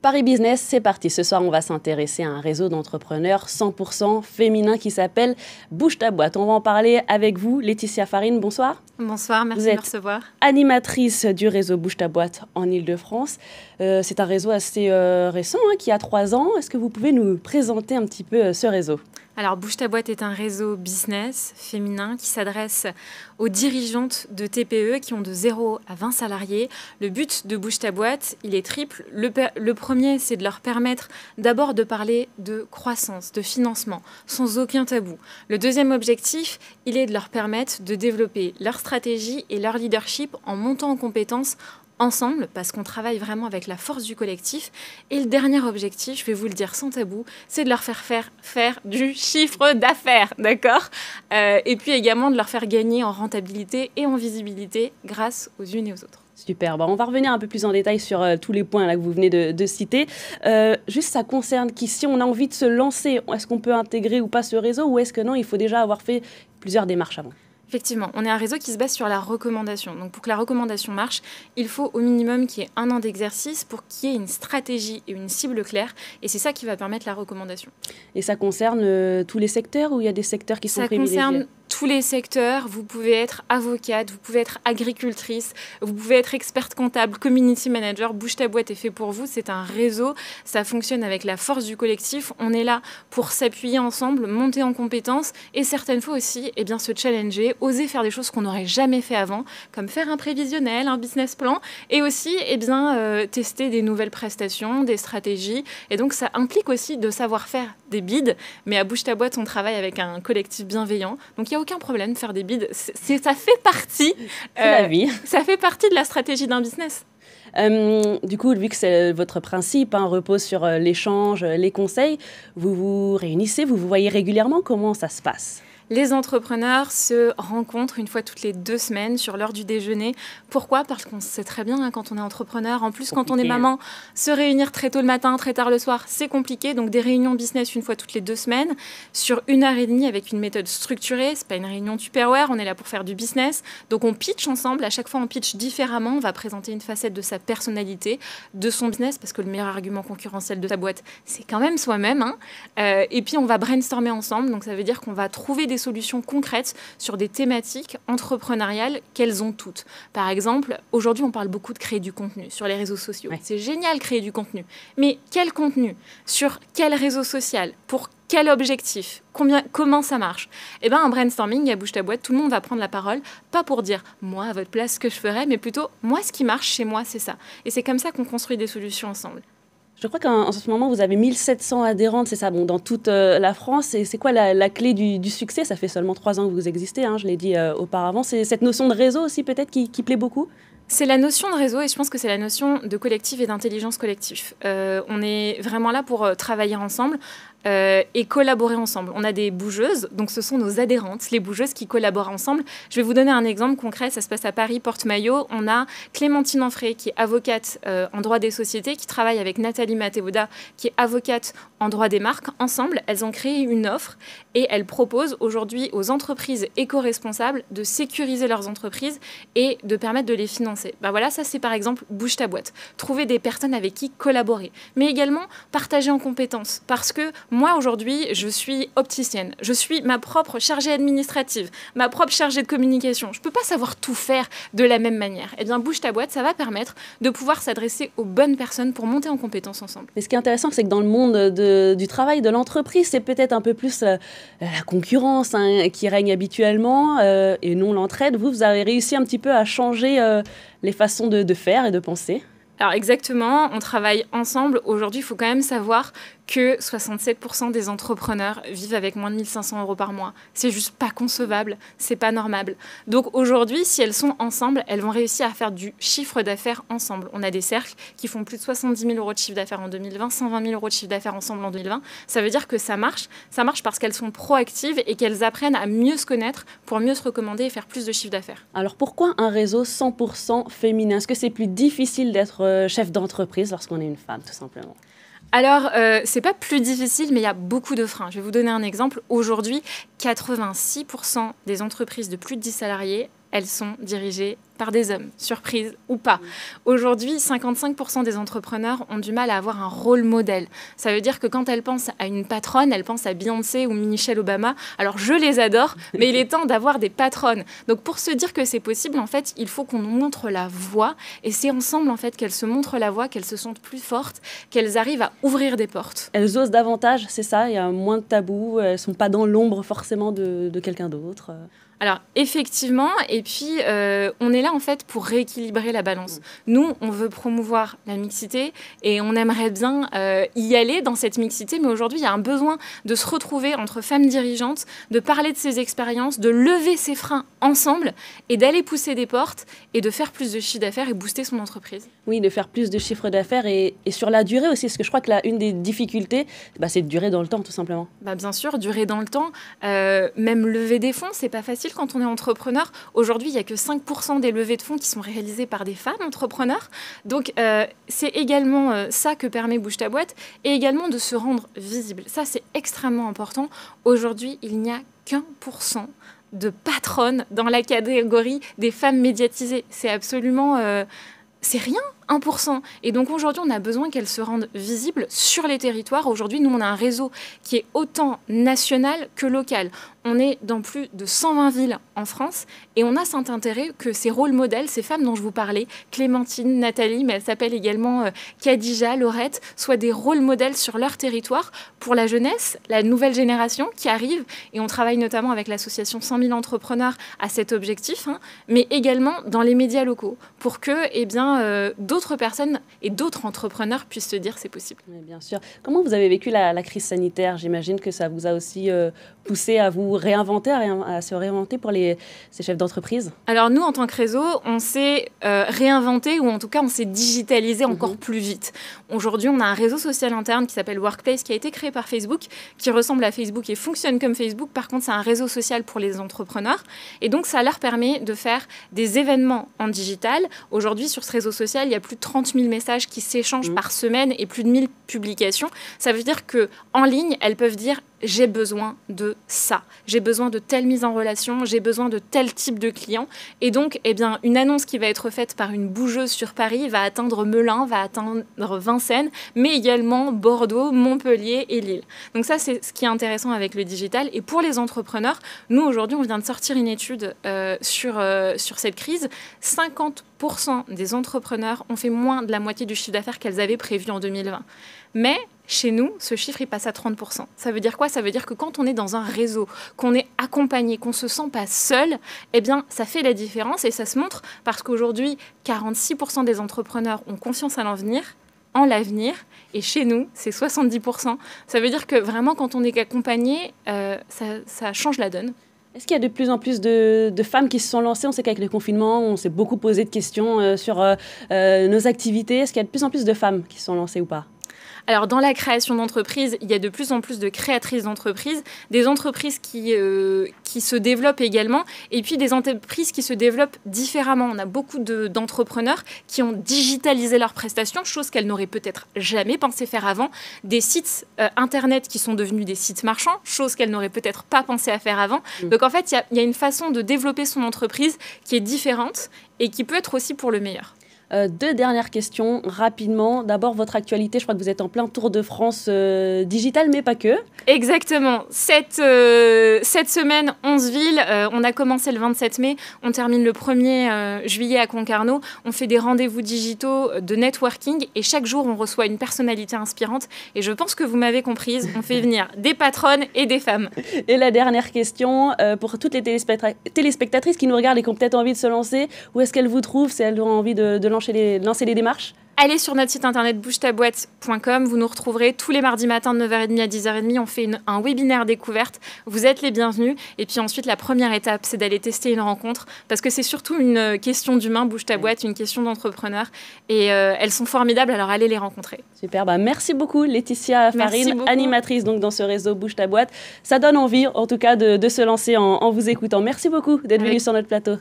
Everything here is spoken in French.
Paris Business, c'est parti. Ce soir, on va s'intéresser à un réseau d'entrepreneurs 100% féminin qui s'appelle Bouge ta boîte. On va en parler avec vous, Laetitia Farine. Bonsoir. Bonsoir, merci de me recevoir. Animatrice du réseau Bouge ta boîte en Ile-de-France. C'est un réseau assez récent, qui a 3 ans. Est-ce que vous pouvez nous présenter un petit peu ce réseau ? Alors, Bouge ta boîte est un réseau business féminin qui s'adresse aux dirigeantes de TPE qui ont de 0 à 20 salariés. Le but de Bouge ta boîte, il est triple. Le premier, c'est de leur permettre d'abord de parler de croissance, de financement, sans aucun tabou. Le deuxième objectif, il est de leur permettre de développer leur stratégie et leur leadership en montant en compétences ensemble, parce qu'on travaille vraiment avec la force du collectif. Et le dernier objectif, je vais vous le dire sans tabou, c'est de leur faire du chiffre d'affaires, d'accord ? Et puis également de leur faire gagner en rentabilité et en visibilité grâce aux unes et aux autres. Super, on va revenir un peu plus en détail sur tous les points là, que vous venez de citer. Juste, ça concerne qui, si on a envie de se lancer, est-ce qu'on peut intégrer ou pas ce réseau, ou est-ce que non, il faut déjà avoir fait plusieurs démarches avant ? Effectivement, on est un réseau qui se base sur la recommandation. Donc pour que la recommandation marche, il faut au minimum qu'il y ait 1 an d'exercice pour qu'il y ait une stratégie et une cible claire. Et c'est ça qui va permettre la recommandation. Et ça concerne tous les secteurs ou il y a des secteurs qui sont privilégiés ? Ça concerne tous les secteurs. Vous pouvez être avocate, vous pouvez être agricultrice, vous pouvez être experte comptable, community manager. Bouge ta boîte est fait pour vous. C'est un réseau. Ça fonctionne avec la force du collectif. On est là pour s'appuyer ensemble, monter en compétences et certaines fois aussi se challenger, oser faire des choses qu'on n'aurait jamais fait avant, comme faire un prévisionnel, un business plan, et aussi tester des nouvelles prestations, des stratégies. Et donc, ça implique aussi de savoir faire des bids. Mais à Bouge ta boîte, on travaille avec un collectif bienveillant. Donc, il n'y a aucun problème de faire des bids. Ça fait partie. C'est la vie. Ça fait partie de la stratégie d'un business. Du coup, vu que c'est votre principe, repose sur l'échange, les conseils, vous vous réunissez, vous vous voyez régulièrement. Comment ça se passe ? Les entrepreneurs se rencontrent une fois toutes les 2 semaines sur l'heure du déjeuner. Pourquoi ? Parce qu'on sait très bien quand on est entrepreneur. En plus, quand on est maman, se réunir très tôt le matin, très tard le soir, c'est compliqué. Donc, des réunions business une fois toutes les 2 semaines sur 1h30 avec une méthode structurée. C'est pas une réunion Tupperware, on est là pour faire du business. Donc, on pitch ensemble. À chaque fois, on pitch différemment. On va présenter une facette de sa personnalité, de son business, parce que le meilleur argument concurrentiel de sa boîte, c'est quand même soi-même. Et puis, on va brainstormer ensemble. Donc, ça veut dire qu'on va trouver des solutions concrètes sur des thématiques entrepreneuriales qu'elles ont toutes. Par exemple, aujourd'hui, on parle beaucoup de créer du contenu sur les réseaux sociaux. Ouais. C'est génial, créer du contenu. Mais quel contenu ? Sur quel réseau social ? Pour quel objectif ? Comment ça marche ? Un brainstorming à Bouge ta boîte, tout le monde va prendre la parole, pas pour dire « moi, à votre place, ce que je ferais », mais plutôt « moi, ce qui marche chez moi, c'est ça ». Et c'est comme ça qu'on construit des solutions ensemble. Je crois qu'en ce moment, vous avez 1700 adhérentes, c'est ça, dans toute la France. Et c'est quoi la clé du succès ? Ça fait seulement 3 ans que vous existez, je l'ai dit auparavant. C'est cette notion de réseau aussi, peut-être, qui plaît beaucoup ? C'est la notion de réseau et je pense que c'est la notion de collectif et d'intelligence collective. On est vraiment là pour travailler ensemble et collaborer ensemble. On a des bougeuses, donc ce sont nos adhérentes, les bougeuses qui collaborent ensemble. Je vais vous donner un exemple concret, ça se passe à Paris, Porte-Maillot. On a Clémentine Enfray, qui est avocate en droit des sociétés, qui travaille avec Nathalie Mateuda, qui est avocate en droit des marques. Ensemble, elles ont créé une offre et elles proposent aujourd'hui aux entreprises éco-responsables de sécuriser leurs entreprises et de permettre de les financer. Voilà, ça c'est par exemple Bouge ta boîte. Trouver des personnes avec qui collaborer. Mais également partager en compétences. Parce que moi aujourd'hui, je suis opticienne. Je suis ma propre chargée administrative, ma propre chargée de communication. Je ne peux pas savoir tout faire de la même manière. Bouge ta boîte, ça va permettre de pouvoir s'adresser aux bonnes personnes pour monter en compétences ensemble. Mais ce qui est intéressant, c'est que dans le monde du travail, de l'entreprise, c'est peut-être un peu plus la concurrence qui règne habituellement et non l'entraide. Vous avez réussi un petit peu à changer les façons de faire et de penser. Alors exactement, on travaille ensemble. Aujourd'hui, il faut quand même savoir que 67% des entrepreneurs vivent avec moins de 1 500 € par mois. C'est juste pas concevable, c'est pas normal. Donc aujourd'hui, si elles sont ensemble, elles vont réussir à faire du chiffre d'affaires ensemble. On a des cercles qui font plus de 70 000 € de chiffre d'affaires en 2020, 120 000 € de chiffre d'affaires ensemble en 2020. Ça veut dire que ça marche. Ça marche parce qu'elles sont proactives et qu'elles apprennent à mieux se connaître pour mieux se recommander et faire plus de chiffre d'affaires. Alors pourquoi un réseau 100% féminin ? Est-ce que c'est plus difficile d'être chef d'entreprise lorsqu'on est une femme, tout simplement ? Alors, c'est pas plus difficile, mais il y a beaucoup de freins. Je vais vous donner un exemple. Aujourd'hui, 86% des entreprises de plus de 10 salariés elles sont dirigées par des hommes, surprise ou pas. Aujourd'hui, 55% des entrepreneurs ont du mal à avoir un rôle modèle. Ça veut dire que quand elles pensent à une patronne, elles pensent à Beyoncé ou Michelle Obama. Alors, je les adore, mais il est temps d'avoir des patronnes. Donc, pour se dire que c'est possible, en fait, il faut qu'on nous montre la voie. Et c'est ensemble, en fait, qu'elles se montrent la voie, qu'elles se sentent plus fortes, qu'elles arrivent à ouvrir des portes. Elles osent davantage, c'est ça? Il y a moins de tabous, elles ne sont pas dans l'ombre forcément de quelqu'un d'autre. Alors, effectivement, et puis on est là en fait pour rééquilibrer la balance. Nous, on veut promouvoir la mixité et on aimerait bien y aller dans cette mixité, mais aujourd'hui, il y a un besoin de se retrouver entre femmes dirigeantes, de parler de ses expériences, de lever ses freins ensemble et d'aller pousser des portes et de faire plus de chiffre d'affaires et booster son entreprise. Oui, de faire plus de chiffre d'affaires et sur la durée aussi, parce que je crois que une des difficultés, c'est de durer dans le temps, tout simplement. Bien sûr, durer dans le temps, même lever des fonds, c'est pas facile quand on est entrepreneur. Aujourd'hui, il n'y a que 5% des levées de fonds qui sont réalisées par des femmes entrepreneurs. Donc, c'est également ça que permet Bouge ta boîte et également de se rendre visible. Ça, c'est extrêmement important. Aujourd'hui, il n'y a qu'1% de patronnes dans la catégorie des femmes médiatisées. C'est absolument... c'est rien, 1%. Et donc aujourd'hui, on a besoin qu'elles se rendent visibles sur les territoires. Aujourd'hui, nous, on a un réseau qui est autant national que local. On est dans plus de 120 villes en France et on a cet intérêt que ces rôles modèles, ces femmes dont je vous parlais, Clémentine, Nathalie, mais elle s'appelle également Khadija, Laurette, soient des rôles modèles sur leur territoire pour la jeunesse, la nouvelle génération qui arrive. Et on travaille notamment avec l'association 100 000 entrepreneurs à cet objectif, mais également dans les médias locaux pour que d'autres personnes et d'autres entrepreneurs puissent se dire c'est possible. Oui, bien sûr. Comment vous avez vécu la crise sanitaire? J'imagine que ça vous a aussi poussé à vous réinventer, à se réinventer pour ces chefs d'entreprise. Alors nous, en tant que réseau, on s'est réinventé ou en tout cas on s'est digitalisé encore plus vite. Aujourd'hui, on a un réseau social interne qui s'appelle Workplace qui a été créé par Facebook, qui ressemble à Facebook et fonctionne comme Facebook. Par contre, c'est un réseau social pour les entrepreneurs et donc ça leur permet de faire des événements en digital. Aujourd'hui, sur ce réseau social, il y a plus de 30 000 messages qui s'échangent par semaine et plus de 1000 publications. Ça veut dire qu'en ligne, elles peuvent dire « j'ai besoin de ça, j'ai besoin de telle mise en relation, j'ai besoin de tel type de client ». Et donc, une annonce qui va être faite par une bougeuse sur Paris va atteindre Melun, va atteindre Vincennes, mais également Bordeaux, Montpellier et Lille. Donc ça, c'est ce qui est intéressant avec le digital. Et pour les entrepreneurs, nous, aujourd'hui, on vient de sortir une étude sur cette crise. 50% des entrepreneurs ont fait moins de la moitié du chiffre d'affaires qu'elles avaient prévu en 2020. Mais chez nous, ce chiffre, il passe à 30%. Ça veut dire quoi? Ça veut dire que quand on est dans un réseau, qu'on est accompagné, qu'on ne se sent pas seul, ça fait la différence et ça se montre parce qu'aujourd'hui, 46% des entrepreneurs ont confiance en l'avenir. Et chez nous, c'est 70%. Ça veut dire que vraiment, quand on est accompagné, ça change la donne. Est-ce qu'il y a de plus en plus de femmes qui se sont lancées? On sait qu'avec le confinement, on s'est beaucoup posé de questions sur nos activités. Est-ce qu'il y a de plus en plus de femmes qui se sont lancées ou pas? Alors, dans la création d'entreprises, il y a de plus en plus de créatrices d'entreprises, des entreprises qui se développent également, et puis des entreprises qui se développent différemment. On a beaucoup d'entrepreneurs qui ont digitalisé leurs prestations, chose qu'elles n'auraient peut-être jamais pensé faire avant. Des sites Internet qui sont devenus des sites marchands, chose qu'elles n'auraient peut-être pas pensé à faire avant. Donc, en fait, il y a une façon de développer son entreprise qui est différente et qui peut être aussi pour le meilleur. 2 dernières questions, rapidement. D'abord, votre actualité, je crois que vous êtes en plein Tour de France digital, mais pas que. Exactement. Cette semaine, 11 villes. On a commencé le 27 mai, on termine le 1er juillet à Concarneau. On fait des rendez-vous digitaux de networking et chaque jour, on reçoit une personnalité inspirante. Et je pense que vous m'avez comprise, on fait venir des patronnes et des femmes. Et la dernière question, pour toutes les téléspectatrices qui nous regardent et qui ont peut-être envie de se lancer, où est-ce qu'elles vous trouvent si elles ont envie de lancer les démarches? Allez sur notre site internet bougetaboîte.com, vous nous retrouverez tous les mardis matins de 9h30 à 10h30. On fait un webinaire découverte, vous êtes les bienvenus. Et puis ensuite, la première étape, c'est d'aller tester une rencontre parce que c'est surtout une question d'humain, Bouge ta boîte, une question d'entrepreneur. Et elles sont formidables, alors allez les rencontrer. Super, merci beaucoup Laetitia Farine, animatrice donc, dans ce réseau Bouge ta boîte. Ça donne envie en tout cas de se lancer en vous écoutant. Merci beaucoup d'être venue sur notre plateau.